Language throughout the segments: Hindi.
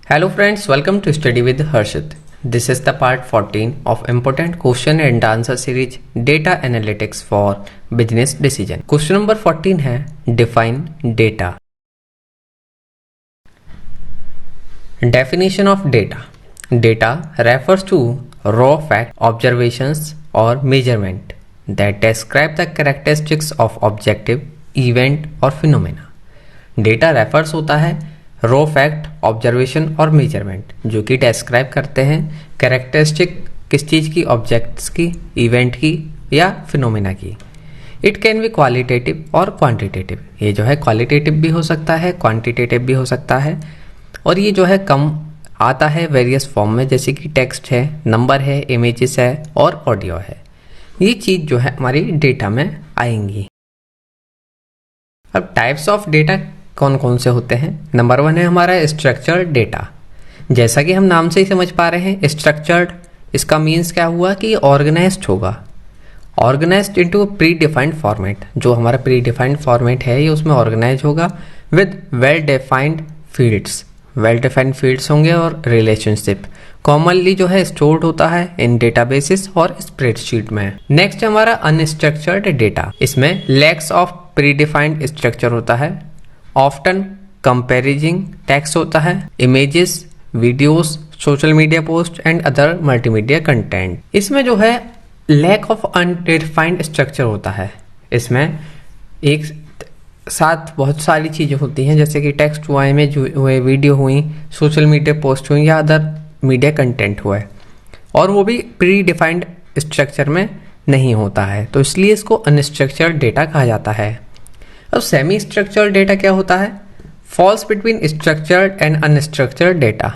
Hello friends, welcome to Study with Harshit. This is the part 14 of important question and answer series Data Analytics for Business Decision. Question number 14 है Define Data. Definition of data. Data refers to raw fact, observations or measurement that describe the characteristics of objective, event or phenomena. Data refers होता है रॉ फैक्ट, ऑब्जर्वेशन और मेजरमेंट जो कि डिस्क्राइब करते हैं कैरेक्टरिस्टिक किस चीज़ की, ऑब्जेक्ट्स की, इवेंट की या फिनोमेना की. इट कैन बी क्वालिटेटिव और क्वांटिटेटिव. ये जो है क्वालिटेटिव भी हो सकता है, क्वांटिटेटिव भी हो सकता है. और ये जो है कम आता है वेरियस फॉर्म में, जैसे कि टेक्स्ट है, नंबर है, इमेजेस है और ऑडियो है. ये चीज़ जो है हमारी डेटा में आएंगी. अब टाइप्स ऑफ डेटा कौन कौन से होते हैं. नंबर 1 है हमारा स्ट्रक्चर्ड डेटा. जैसा कि हम नाम से ही समझ पा रहे हैं, स्ट्रक्चर्ड इसका मीन्स क्या हुआ कि ऑर्गेनाइज्ड होगा. Organised into pre defined format. जो हमारा प्री डिफाइंड फॉर्मेट है ये उसमें ऑर्गेनाइज होगा with well defined fields. Well defined fields होंगे और रिलेशनशिप. कॉमनली जो है स्टोर्ड होता है इन डेटाबेसेस और स्प्रेडशीट में. नेक्स्ट हमारा अनस्ट्रक्चर्ड डेटा. इसमें lakhs of pre defined structure होता है. ऑफ्टन कंपेरिजिंग टेक्स्ट होता है, images, videos, social media post and other multimedia content. इसमें जो है लैक ऑफ अनडिफाइंड स्ट्रक्चर होता है. इसमें एक साथ बहुत सारी चीज़ें होती हैं, जैसे कि टेक्स्ट हुआ, इमेज हुए, वीडियो हुई, सोशल मीडिया पोस्ट हुई या अदर मीडिया कंटेंट हुआ है, और वो भी प्री डिफाइंड स्ट्रक्चर में नहीं होता है, तो इसलिए इसको अनस्ट्रक्चर्ड डेटा कहा जाता है. अब सेमी स्ट्रक्चर्ड डेटा क्या होता है? Falls between structured and unstructured data.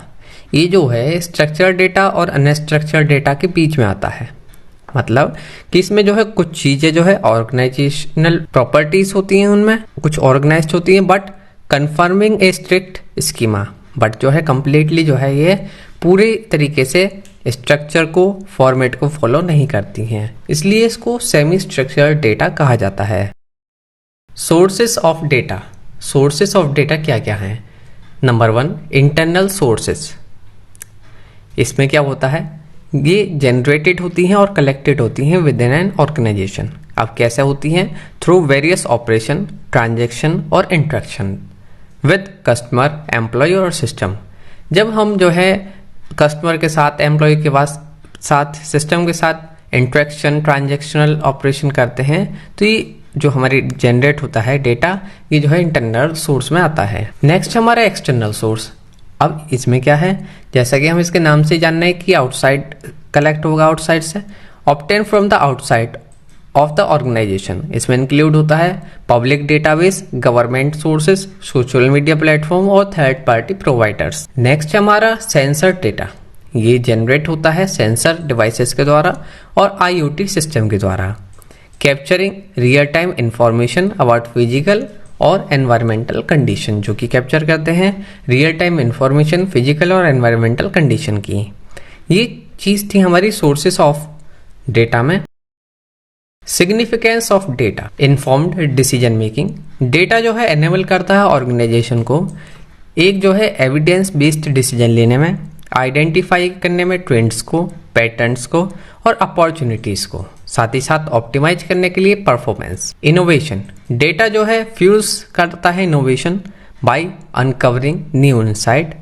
ये जो है स्ट्रक्चर्ड डेटा और अनस्ट्रक्चर्ड डेटा के बीच में आता है. मतलब कि इसमें जो है कुछ चीज़ें जो है ऑर्गेनाइजेशनल प्रॉपर्टीज होती हैं, उनमें कुछ ऑर्गेनाइज्ड होती हैं but confirming A strict schema. But जो है कंप्लीटली जो है ये पूरे तरीके से स्ट्रक्चर को, फॉर्मेट को फॉलो नहीं करती हैं, इसलिए इसको सेमी स्ट्रक्चर्ड डेटा कहा जाता है. Sources of data. Sources of data क्या क्या हैं? Number 1 internal sources. इसमें क्या होता है, ये जनरेटेड होती हैं और कलेक्टेड होती हैं विद इन एन ऑर्गेनाइजेशन. अब कैसे होती हैं? थ्रू वेरियस ऑपरेशन, ट्रांजैक्शन और इंटरेक्शन विद कस्टमर, एम्प्लॉय और सिस्टम. जब हम जो है कस्टमर के साथ, एम्प्लॉय के साथ, सिस्टम के साथ इंटरेक्शन, ट्रांजैक्शनल ऑपरेशन करते हैं, तो ये जो हमारी जनरेट होता है डेटा, ये जो है इंटरनल सोर्स में आता है. नेक्स्ट हमारा एक्सटर्नल सोर्स. अब इसमें क्या है, जैसा कि हम इसके नाम से जानना है कि आउटसाइड कलेक्ट होगा, आउटसाइड से. Obtain from the outside of the organization. इसमें इंक्लूड होता है public database, government sources, social media platform और थर्ड पार्टी प्रोवाइडर्स. नेक्स्ट हमारा सेंसर डेटा. ये जनरेट होता है सेंसर डिवाइसेस के द्वारा और IoT सिस्टम के द्वारा. Capturing real time information about physical और एनवायरमेंटल कंडीशन, जो कि कैप्चर करते हैं रियल टाइम इंफॉर्मेशन फिजिकल और एनवायरमेंटल कंडीशन की. ये चीज़ थी हमारी सोर्सेस ऑफ डेटा में. Significance of data. Informed decision making. Data जो है एनेबल करता है ऑर्गेनाइजेशन को एक जो है एविडेंस बेस्ड डिसीजन लेने में, आइडेंटिफाई करने में ट्रेंड्स को, पैटर्न्स को और अपॉर्चुनिटीज़ को, साथ ही साथ ऑप्टिमाइज करने के लिए परफॉर्मेंस. इनोवेशन. डेटा जो है फ्यूल्स करता है innovation by uncovering new insight,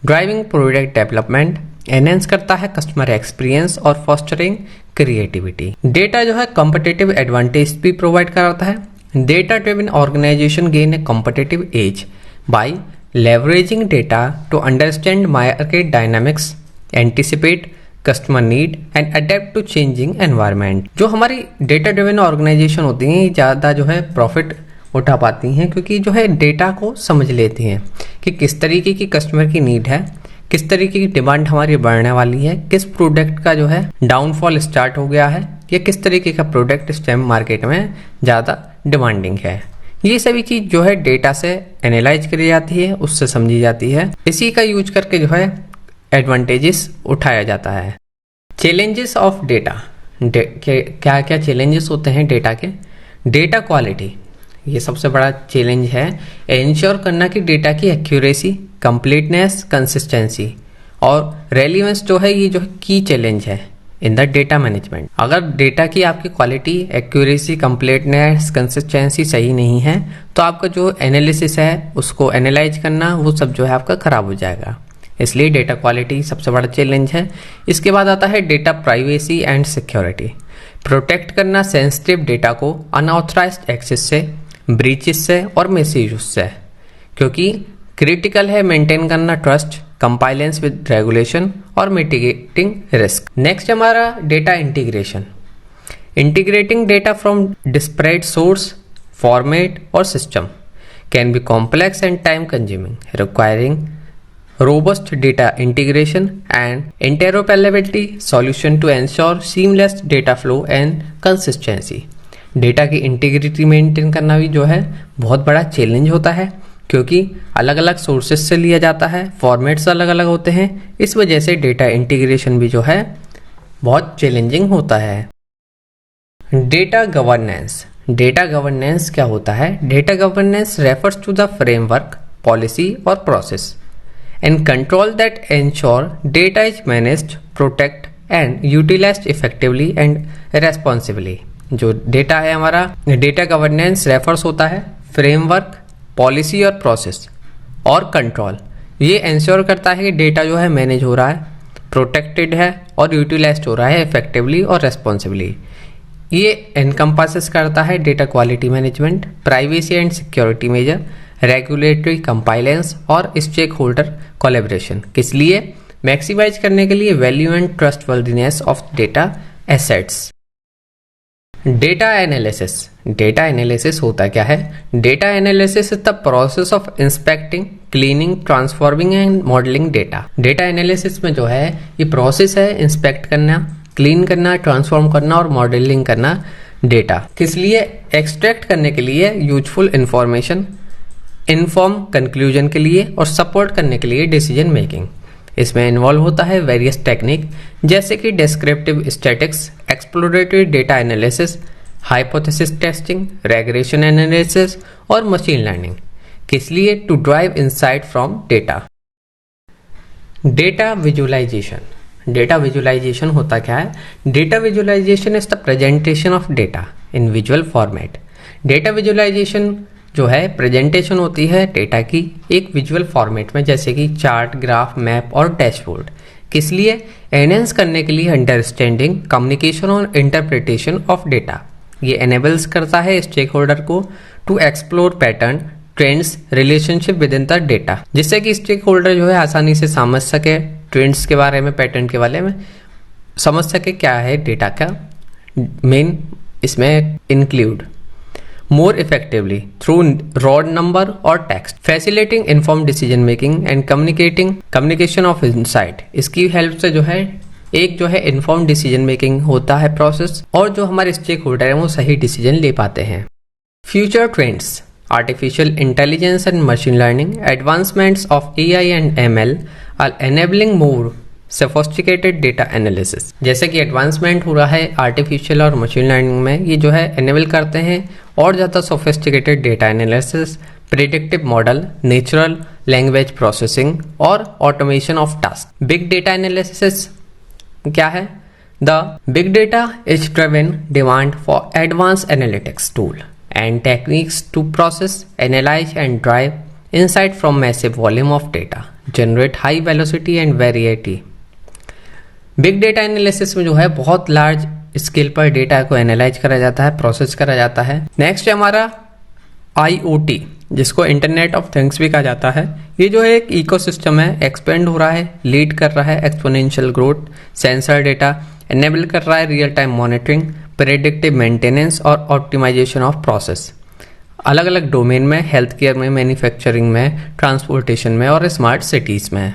driving product development, enhance करता है कस्टमर एक्सपीरियंस और फॉस्टरिंग क्रिएटिविटी. डेटा जो है कॉम्पिटिटिव एडवांटेज भी प्रोवाइड कराता है. Data driven organization gain a competitive edge by leveraging data to understand market dynamics, anticipate customer need and adapt to changing environment. जो हमारी डेटा ड्रिवन ऑर्गेनाइजेशन होती हैं, ये ज़्यादा जो है प्रॉफिट उठा पाती हैं क्योंकि जो है डेटा को समझ लेती हैं कि किस तरीके की कस्टमर की नीड है, किस तरीके की डिमांड हमारी बढ़ने वाली है, किस प्रोडक्ट का जो है डाउनफॉल स्टार्ट हो गया है या किस तरीके का प्रोडक्ट इस टाइम मार्केट में ज़्यादा डिमांडिंग है. ये सभी चीज़ जो है डेटा से एनालाइज करी जाती है, उससे समझी जाती है. इसी का यूज करके जो है एडवांटेजेस उठाया जाता है. Challenges of data. क्या क्या चैलेंजेस होते हैं डेटा के? Data quality. ये सबसे बड़ा चैलेंज है. इंश्योर करना कि डेटा की एक्यूरेसी, कंप्लीटनेस, कंसिस्टेंसी और रेलिवेंस जो है ये जो की चैलेंज है इन द डेटा मैनेजमेंट। अगर डेटा की आपकी क्वालिटी, एक्यूरेसी, कंप्लीटनेस, कंसिस्टेंसी सही नहीं है तो आपका जो एनालिसिस है उसको एनालाइज करना वो सब जो है आपका खराब हो जाएगा। इसलिए डेटा क्वालिटी सबसे बड़ा चैलेंज है। इसके बाद आता है data privacy and security. Protect करना सेंसिटिव डेटा को अनऑथराइज्ड एक्सेस से, ब्रीचेस से और मिसयूज से, क्योंकि क्रिटिकल है मेंटेन करना ट्रस्ट, कंपाइलेंस विद रेगुलेशन और मिटिगेटिंग रिस्क। नेक्स्ट हमारा data integration. Integrating data from disparate source, format और system can be complex and time consuming, requiring robust data integration and interoperability solution to ensure seamless data flow and consistency। Data की इंटीग्रिटी मेंटेन करना भी जो है बहुत बड़ा चैलेंज होता है, क्योंकि अलग अलग सोर्सेज से लिया जाता है, फॉर्मेट्स अलग अलग होते हैं। इस वजह से डेटा इंटीग्रेशन भी जो है बहुत चैलेंजिंग होता है। Data governance. डेटा गवर्नेंस क्या होता है? Data governance refers to the framework, policy और process and control that ensure data is managed, protect and utilized effectively and responsibly। जो डेटा है हमारा, डेटा गवर्नेंस रेफर्स होता है फ्रेमवर्क, पॉलिसी और प्रोसेस और कंट्रोल। ये इंश्योर करता है कि डेटा जो है मैनेज हो रहा है, प्रोटेक्टेड है और यूटिलाइज्ड हो रहा है इफेक्टिवली और रेस्पॉन्सिबली। ये एनकम्पासेस करता है data quality management, privacy and security measure, regulatory compliance और स्टेक होल्डर कोलैबोरेशन। किस लिए? मैक्सिमाइज करने के लिए value and trustworthiness of data assets. Data analysis. Data analysis होता क्या है? Data analysis is the process of inspecting, cleaning, transforming and modelling data. Data analysis में जो है ये प्रोसेस है इंस्पेक्ट करना, क्लीन करना, ट्रांसफॉर्म करना और मॉडलिंग करना डेटा। किस लिए? एक्सट्रैक्ट करने के लिए, यूजफुल इंफॉर्मेशन, इन्फॉर्म कंक्लूजन के लिए और सपोर्ट करने के लिए डिसीजन मेकिंग। इसमें इन्वॉल्व होता है वेरियस टेक्निक जैसे कि descriptive statistics, exploratory data analysis, hypothesis testing, regression analysis और मशीन लर्निंग। किस लिए? To drive insight from data. Data visualization. Data visualization होता क्या है? Data visualization is the presentation of data in visual format. Data visualization जो है प्रेजेंटेशन होती है डेटा की एक विजुअल फॉर्मेट में, जैसे कि चार्ट, ग्राफ, मैप और डैशबोर्ड। किस लिए? एनहेंस करने के लिए अंडरस्टैंडिंग, कम्युनिकेशन और इंटरप्रिटेशन ऑफ डेटा। ये एनेबल्स करता है स्टेक होल्डर को to explore pattern, trends, relationship within the data, जिससे कि स्टेक होल्डर जो है आसानी से समझ सके ट्रेंड्स के बारे में, पैटर्न के बारे में समझ सके क्या है डेटा का मेन इसमें include. more effectively through raw number or text, facilitating informed decision making and communication of insight। इसकी हेल्प से जो है एक जो है इन्फॉर्म डिसीजन मेकिंग होता है प्रोसेस, और जो हमारे स्टेक होल्डर है वो सही डिसीजन ले पाते हैं। Future trends. Artificial intelligence and machine learning, advancements of AI and ML are enabling more sophisticated data analysis. जैसे कि एडवांसमेंट हो रहा है आर्टिफिशियल और मशीन लर्निंग में, ये जो है एनेबल करते हैं और ज़्यादा sophisticated data analysis, predictive model, natural language processing और automation of task. Big data analysis क्या है? The big data is driven demand for advance analytics tool and techniques to process, analyse and drive insight from massive volume of data, generate high velocity and variety। Big data analysis में जो है बहुत लार्ज स्केल पर डेटा को एनालाइज करा जाता है, प्रोसेस करा जाता है। नेक्स्ट है हमारा IoT, जिसको इंटरनेट ऑफ थिंग्स भी कहा जाता है। ये जो है एक इकोसिस्टम है, एक्सपेंड हो रहा है, लीड कर रहा है exponential growth, sensor data enable कर रहा है real time monitoring, predictive maintenance और ऑप्टिमाइजेशन ऑफ प्रोसेस अलग अलग डोमेन में, हेल्थ केयर में, मैन्युफैक्चरिंग में, ट्रांसपोर्टेशन में और स्मार्ट सिटीज में।